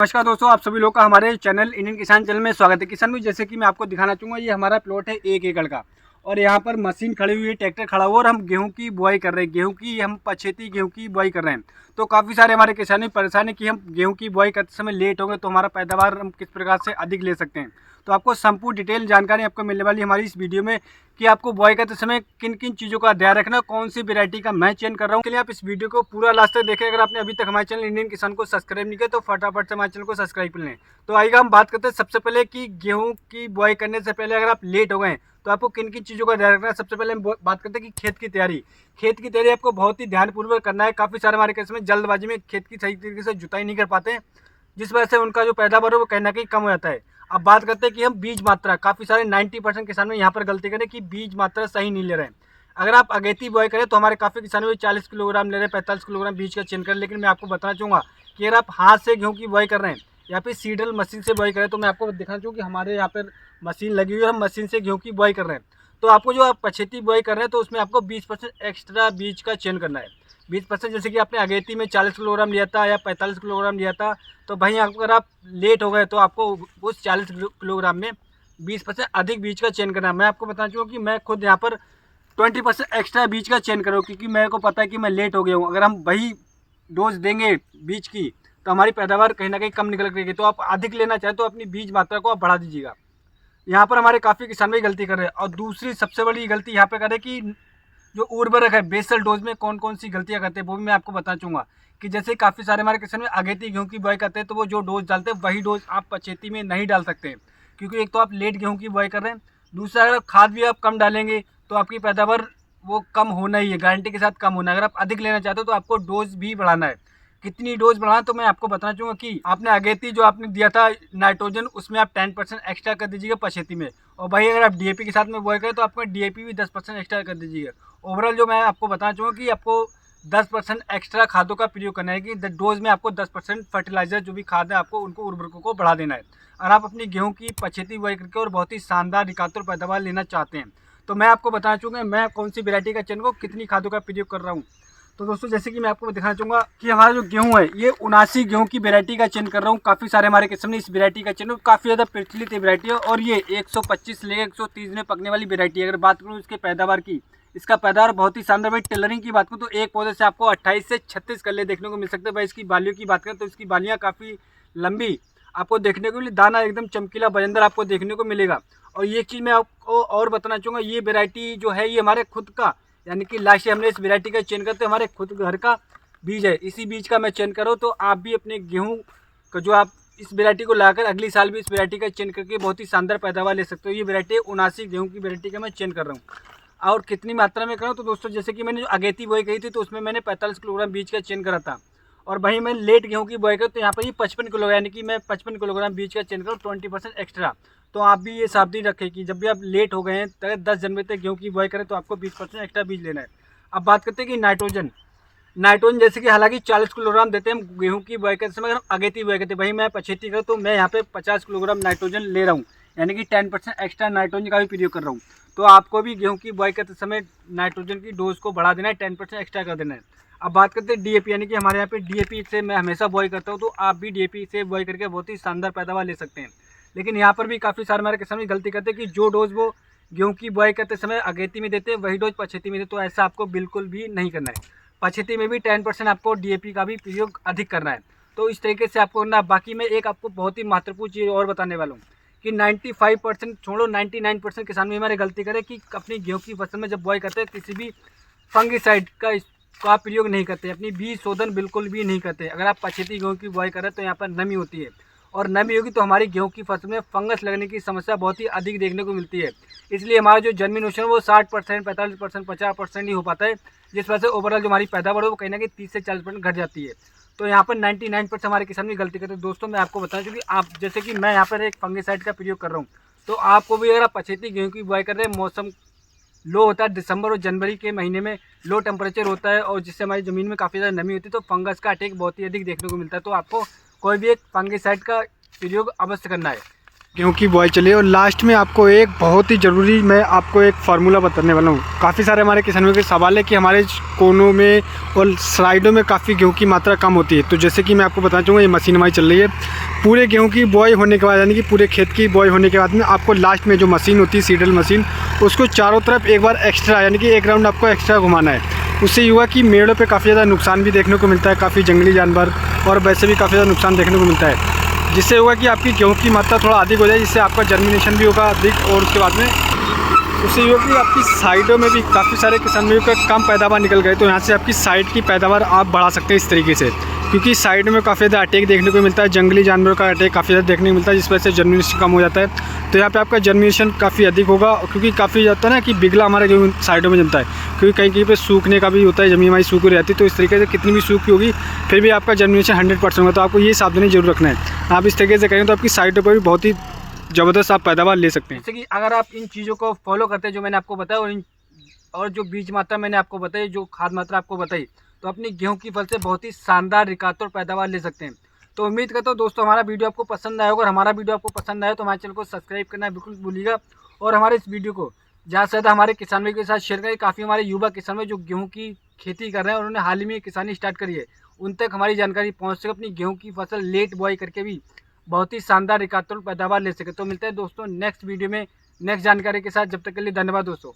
नमस्कार दोस्तों, आप सभी लोग का हमारे चैनल इंडियन किसान चैनल में स्वागत है। किसान भाई, जैसे कि मैं आपको दिखाना चाहूँगा, ये हमारा प्लॉट है 1 एकड़ का और यहाँ पर मशीन खड़ी हुई है, ट्रैक्टर खड़ा हुआ और हम गेहूं की बुआई कर रहे हैं। गेहूं की हम पछेती गेहूं की बुआई कर रहे हैं। तो काफ़ी सारे हमारे किसान परेशान है कि हम गेहूं की बुआई करते समय लेट हो गए तो हमारा पैदावार हम किस प्रकार से अधिक ले सकते हैं। तो आपको संपूर्ण डिटेल जानकारी आपको मिलने वाली हमारी इस वीडियो में कि आपको बुआई करते समय किन किन चीज़ों का ध्यान रखना, कौन सी वैरायटी का मैं चयन कर रहा हूँ। के लिए आप इस वीडियो को पूरा लास्ट तक देखें। अगर आपने अभी तक हमारे चैनल इंडियन किसान को सब्सक्राइब नहीं किया तो फटाफट से हमारे चैनल को सब्सक्राइब कर लें। तो आइए हम बात करते हैं सबसे पहले कि गेहूं की बुआई करने से पहले अगर आप लेट हो गए तो आपको किन किन चीज़ों का ध्यान रखना है। सबसे पहले हम बात करते हैं कि खेत की तैयारी आपको बहुत ही ध्यानपूर्वक करना है। काफ़ी सारे हमारे केस में जल्दबाजी में खेत की सही तरीके से जुताई नहीं कर पाते हैं, जिस वजह से उनका जो पैदावार है वो कहीं ना कहीं कम हो जाता है। अब बात करते हैं कि हम बीज मात्रा, काफ़ी सारे 90% किसान में यहाँ पर गलती करें कि बीज मात्रा सही नहीं ले रहे हैं। अगर आप अगेती बुआई करें तो हमारे काफ़ी किसानों में 40 किलोग्राम ले रहे हैं, 45 किलोग्राम बीज का चयन करें। लेकिन मैं आपको बताना चाहूँगा कि अगर आप हाथ से गेहूँ की बुआई कर रहे हैं या फिर सीडल मशीन से बुआई करें तो मैं आपको दिखाना चाहूँ कि हमारे यहाँ पर मशीन लगी हुई है, हम मशीन से गेहूँ की बुआई कर रहे हैं। तो आपको जो आप पछेती बुआई कर रहे हैं तो उसमें आपको 20% एक्स्ट्रा बीज का चयन करना है। 20%, जैसे कि आपने अगेती में 40 किलोग्राम लिया था या 45 किलोग्राम लिया था, तो भाई अगर आप लेट हो गए तो आपको उस 40 किलोग्राम में 20% अधिक बीज का चयन करना है। मैं आपको बताना चाहूँगा कि मैं खुद यहाँ पर 20% एक्स्ट्रा बीज का चयन करूँ, क्योंकि मेरे को पता है कि मैं लेट हो गया हूँ। अगर हम वही डोज देंगे बीज की तो हमारी पैदावार कहीं ना कहीं कम निकल रहेगी। तो आप अधिक लेना चाहें तो अपनी बीज मात्रा को आप बढ़ा दीजिएगा। यहाँ पर हमारे काफ़ी किसान भी गलती कर रहे हैं। और दूसरी सबसे बड़ी गलती यहाँ पे करें कि जो उर्वरक है बेसल डोज में कौन कौन सी गलतियाँ करते हैं वो भी मैं आपको बताना चाहूँगा। कि जैसे काफ़ी सारे हमारे किसान में अगेती गेहूँ की बुआई करते हैं तो वो जो डोज डालते हैं वही डोज आप पछेती में नहीं डाल सकते, क्योंकि एक तो आप लेट गेहूँ की बुआई कर रहे हैं, दूसरा अगर खाद भी आप कम डालेंगे तो आपकी पैदावार वो कम होना ही है, गारंटी के साथ कम होना है। अगर आप अधिक लेना चाहते हो तो आपको डोज भी बढ़ाना है। कितनी डोज बढ़ाना तो मैं आपको बताना चाहूँगा कि आपने अगेती जो आपने दिया था नाइट्रोजन, उसमें आप 10% एक्स्ट्रा कर दीजिएगा पछेती में। और भाई अगर आप डीएपी के साथ में बुआई करें तो आपको डीएपी भी 10% एक्स्ट्रा कर दीजिएगा। ओवरऑल जो मैं आपको बताना चाहूँगा कि आपको 10% एक्स्ट्रा खादों का प्रयोग करना है कि डोज में आपको 10% फर्टिलाइजर जो भी खाद है आपको उनको उर्वरकों को बढ़ा देना है। और आप अपनी गेहूं की पछेती बुआई करके और बहुत ही शानदार रिकातुर पैदावार लेना चाहते हैं तो मैं आपको बताना चाहूँगा मैं कौन सी वैरायटी का चयन को कितनी खादों का प्रयोग कर रहा हूँ। तो दोस्तों, जैसे कि मैं आपको दिखाना चाहूँगा कि हमारा जो गेहूं है ये 79 गेहूं की वैरायटी का चयन कर रहा हूँ। काफ़ी सारे हमारे किसान ने इस वैरायटी का चयन, काफ़ी ज़्यादा प्रचलित वैरायटी है और ये 125 से 130 में पकने वाली वैरायटी है। अगर बात करूँ इसके पैदावार की, इसका पैदावार बहुत ही शानदार। भाई टेलरिंग की बात करूँ तो एक पौधे से आपको 28 से 36 कल्ले देखने को मिल सकते हैं। भाई इसकी बालियों की बात करें तो इसकी बालियाँ काफ़ी लंबी आपको देखने को मिली, दाना एकदम चमकीला बजंदर आपको देखने को मिलेगा। और ये चीज़ मैं आपको और बताना चाहूँगा, ये वैरायटी जो है ये हमारे खुद का, यानी कि लास्ट हमने इस वैरायटी का चयन करते हमारे खुद घर का बीज है, इसी बीज का मैं चयन करूँ। तो आप भी अपने गेहूँ का जो आप इस वैरायटी को लाकर अगली साल भी इस वैरायटी का चयन करके बहुत ही शानदार पैदावार ले सकते हो। ये वैरायटी 79 गेहूँ की वैरायटी का मैं चयन कर रहा हूँ। और कितनी मात्रा में करूँ तो दोस्तों, जैसे कि मैंने जो अगेती बुआई कही थी तो उसमें मैंने 45 किलोग्राम बीज का चयन करा था। और वहीं मैं लेट गेहूँ की बुआई करूँ तो यहाँ पर ही 55 किलोग्राम, यानी कि मैं 55 किलोग्राम बीज का चयन करूँ 20% एक्स्ट्रा। तो आप भी ये सावधानी रखें कि जब भी आप लेट हो गए हैं तो 10 जनवरी तक गेहूँ की बुआई करें तो आपको 20% एक्स्ट्रा बीज लेना है। अब बात करते हैं कि नाइट्रोजन जैसे कि हालांकि 40 किलोग्राम देते हैं गेहूं की बुआई करते समय, अगर हम अगेती बुआई करते हैं वही मैं पछेती करूँ तो मैं यहाँ पे 50 किलोग्राम नाइट्रोजन ले रहा हूँ, यानी कि 10% एक्स्ट्रा नाइट्रोजन का भी प्रयोग कर रहा हूँ। तो आपको भी गेहूं की बुआई करते समय नाइट्रोजन की डोज को बढ़ा देना है, 10% एक्स्ट्रा कर देना है। अब बात करते हैं डीएपी, यानी कि हमारे यहाँ पे डीएपी से मैं हमेशा बुआई करता हूँ, तो आप भी डीएपी से बुआई करके बहुत ही शानदार पैदावार ले सकते हैं। लेकिन यहाँ पर भी काफ़ी सारे हमारे किसान गलती करते हैं कि जो डोज वो गेहूँ की बुआई करते समय अगेती में देते हैं वही डोज पछेती में देते, तो ऐसा आपको बिल्कुल भी नहीं करना है। पछेती में भी 10% आपको डीएपी का भी प्रयोग अधिक करना है। तो इस तरीके से आपको करना। बाकी मैं एक आपको बहुत ही महत्वपूर्ण चीज़ और बताने वाला हूँ कि 95% छोड़ो 99% किसान भी हमारे गलती करें कि अपनी गेहूँ की फसल में जब बुआई करते हैं किसी भी फंगिसाइड का प्रयोग नहीं करते, अपनी बीज शोधन बिल्कुल भी नहीं करते। अगर आप पछेती गेहूँ की बुआई करें तो यहाँ पर नमी होती है और नमी होगी तो हमारी गेहूं की फसल में फंगस लगने की समस्या बहुत ही अधिक देखने को मिलती है। इसलिए हमारा जो जर्मिनेशन वो 60%, 45%, 50% ही हो पाता है, जिस वजह से ओवरऑल जो हमारी पैदावार है वो कहीं ना कहीं 30 से 40% घट जाती है। तो यहाँ पर 99% हमारे किसान भी गलती करते हैं। दोस्तों, मैं आपको बताऊँ क्योंकि आप जैसे कि मैं यहाँ पर एक फंगिसाइड का प्रयोग कर रहा हूँ, तो आपको भी अगर आप पछेती गेहूँ की बुआई कर रहे हैं, मौसम लो होता है, दिसंबर और जनवरी के महीने में लो टेम्परेचर होता है और जिससे हमारी ज़मीन में काफ़ी ज़्यादा नमी होती है, तो फंगस का अटैक बहुत ही अधिक देखने को मिलता है। तो आपको कोई भी एक फंगिसाइड का प्रयोग अवश्य करना है। गेहूँ की बुआई चली है। और लास्ट में आपको एक बहुत ही ज़रूरी मैं आपको एक फार्मूला बताने वाला हूँ। काफ़ी सारे हमारे किसानों के सवाल है कि हमारे कोनों में और साइडों में काफ़ी गेहूँ की मात्रा कम होती है। तो जैसे कि मैं आपको बताना चाहूँगा, ये मशीन हमारी चल रही है। पूरे गेहूँ की बुआई होने के बाद, यानी कि पूरे खेत की बुआई होने के बाद में आपको लास्ट में जो मशीन होती है, सीडल मशीन, उसको चारों तरफ एक बार एक्स्ट्रा, यानी कि एक राउंड आपको एक्स्ट्रा घुमाना है। उससे ये हुआ कि मेड़ों पे काफ़ी ज़्यादा नुकसान भी देखने को मिलता है, काफ़ी जंगली जानवर और वैसे भी काफ़ी ज़्यादा नुकसान देखने को मिलता है। जिससे होगा कि आपकी गेहूँ की मात्रा थोड़ा अधिक हो जाए, जिससे आपका जर्मिनेशन भी होगा अधिक। और उसके बाद में उससे ये होगा कि आपकी साइडों में भी काफ़ी सारे किसानों का कम पैदावार निकल गए, तो यहाँ से आपकी साइड की पैदावार आप बढ़ा सकते हैं इस तरीके से। क्योंकि साइड में काफ़ी ज़्यादा अटैक देखने को मिलता है, जंगली जानवरों का अटैक काफ़ी ज़्यादा देखने को मिलता है, जिस वजह से जर्मिनेशन कम हो जाता है। तो यहाँ पे आपका जर्मिनेशन काफ़ी अधिक होगा, क्योंकि काफ़ी जाता है ना कि बिगला हमारे गेहूँ साइडों में जमता है, क्योंकि कहीं कहीं पे सूखने का भी होता है, ज़मीन हमारी सूख रहती है। तो इस तरीके से कितनी भी सूखी होगी फिर भी आपका जर्मिनेशन 100% होगा। तो आपको ये सावधानी जरूर रखना है। आप इस तरीके से करें तो आपकी साइडों पर भी बहुत ही ज़बरदस्त आप पैदावार ले सकते हैं। जैसे कि अगर आप इन चीज़ों को फॉलो करते हैं जो मैंने आपको बताया, और जो बीज मात्रा मैंने आपको बताई, जो खाद मात्रा आपको बताई, तो अपनी गेहूं की फसल से बहुत ही शानदार रिकार्ड और पैदावार ले सकते हैं। तो उम्मीद करता हूँ दोस्तों हमारा वीडियो आपको पसंद आया होगा। और हमारा वीडियो आपको पसंद आया तो हमारे चैनल को सब्सक्राइब करना बिल्कुल भूलिएगा। और हमारे इस वीडियो को ज़्यादा से ज़्यादा हमारे किसानों के साथ शेयर करें। काफ़ी हमारे युवा किसान जो गेहूँ की खेती कर रहे हैं और उन्होंने हाल ही में किसानी स्टार्ट करी है, उन तक हमारी जानकारी पहुँच सके, अपनी गेहूँ की फसल लेट बुआई करके भी बहुत ही शानदार रिकार्ड पैदावार ले सके। तो मिलते हैं दोस्तों नेक्स्ट वीडियो में नेक्स्ट जानकारी के साथ। जब तक के लिए धन्यवाद दोस्तों।